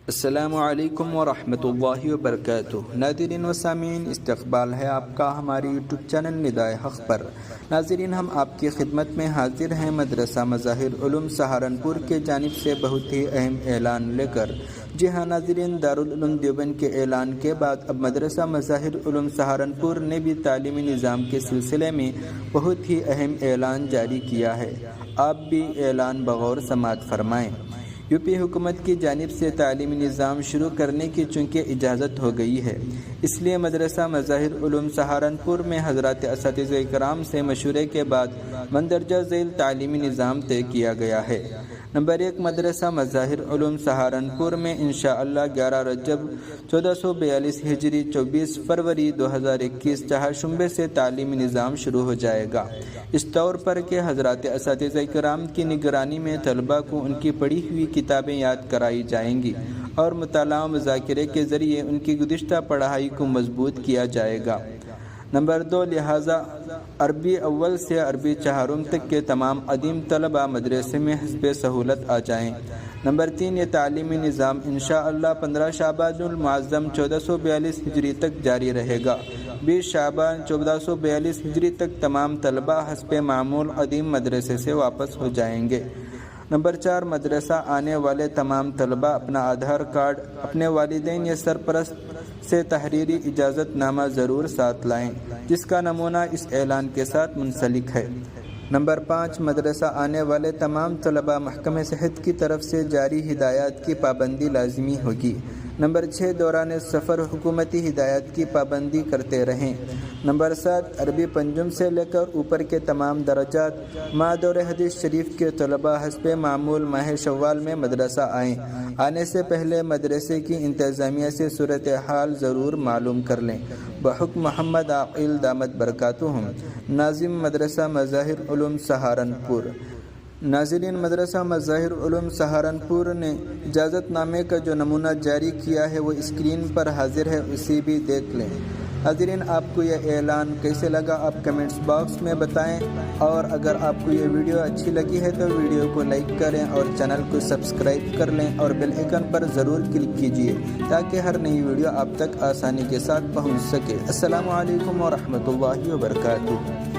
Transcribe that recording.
السلام علیکم ورحمۃ اللہ وبرکاتہ۔ ناظرین و سامعین، استقبال ہے آپ کا ہماری یوٹیوب چینل ندائے حق پر۔ ناظرین، ہم آپ کی خدمت میں حاضر ہیں مدرسہ مظاہر علوم سہارنپور کے جانب سے بہت ہی اہم اعلان لے کر۔ جی ہاں ناظرین، دارالعلوم دیوبند کے اعلان کے بعد اب مدرسہ مظاہر علوم سہارنپور نے بھی تعلیمی نظام کے سلسلے میں بہت ہی اہم اعلان جاری کیا ہے۔ آپ بھی اعلان بغور سماعت فرمائیں۔ یو پی حکومت کی جانب سے تعلیمی نظام شروع کرنے کی چونکہ اجازت ہو گئی ہے، اس لیے مدرسہ مظاہر علوم سہارنپور میں حضرات اساتذہ کرام سے مشورے کے بعد مندرجہ ذیل تعلیمی نظام طے کیا گیا ہے۔ نمبر 1، مدرسہ مظاہر علوم سہارنپور میں انشاءاللہ 11 رجب 1442 ہجری 24 فروری 2021 چہارشنبے سے تعلیمی نظام شروع ہو جائے گا۔ اس طور پر کہ حضرات اساتذہ کرام کی نگرانی میں طلباء کو ان کی پڑھی ہوئی کتابیں یاد کرائی جائیں گی اور مطالعہ و مذاکرے کے ذریعے ان کی گزشتہ پڑھائی کو مضبوط کیا جائے گا۔ نمبر 2، لہٰذا عربی اول سے عربی چہارم تک کے تمام قدیم طلباء مدرسے میں حسب سہولت آ جائیں۔ نمبر 3، یہ تعلیمی نظام انشاءاللہ 15 شعبان المعظم 1442 ہجری تک جاری رہے گا۔ 20 شعبان 1442 ہجری تک تمام طلباء حسب معمول قدیم مدرسے سے واپس ہو جائیں گے۔ نمبر 4، مدرسہ آنے والے تمام طلباء اپنا آدھار کارڈ، اپنے والدین یا سرپرست سے تحریری اجازت نامہ ضرور ساتھ لائیں، جس کا نمونہ اس اعلان کے ساتھ منسلک ہے۔ نمبر 5، مدرسہ آنے والے تمام طلباء محکمہ صحت کی طرف سے جاری ہدایات کی پابندی لازمی ہوگی۔ نمبر 6، دوران سفر حکومتی ہدایات کی پابندی کرتے رہیں۔ نمبر 7، عربی پنجم سے لے کر اوپر کے تمام درجات ماہ دور حدیث شریف کے طلباء حسب معمول ماہ شوال میں مدرسہ آئیں۔ آنے سے پہلے مدرسے کی انتظامیہ سے صورتحال ضرور معلوم کر لیں۔ بحکم محمد عاقل دامت برکاتہم، ناظم مدرسہ مظاہر علوم سہارنپور۔ ناظرین، مدرسہ مظاہر علوم سہارنپور نے اجازت نامے کا جو نمونہ جاری کیا ہے وہ اسکرین پر حاضر ہے، اسے بھی دیکھ لیں۔ ناظرین، آپ کو یہ اعلان کیسے لگا آپ کمنٹس باکس میں بتائیں، اور اگر آپ کو یہ ویڈیو اچھی لگی ہے تو ویڈیو کو لائک کریں اور چینل کو سبسکرائب کر لیں اور بیل آئیکن پر ضرور کلک کیجیے تاکہ ہر نئی ویڈیو آپ تک آسانی کے ساتھ پہنچ سکے۔ السلام علیکم ورحمۃ اللہ وبرکاتہ۔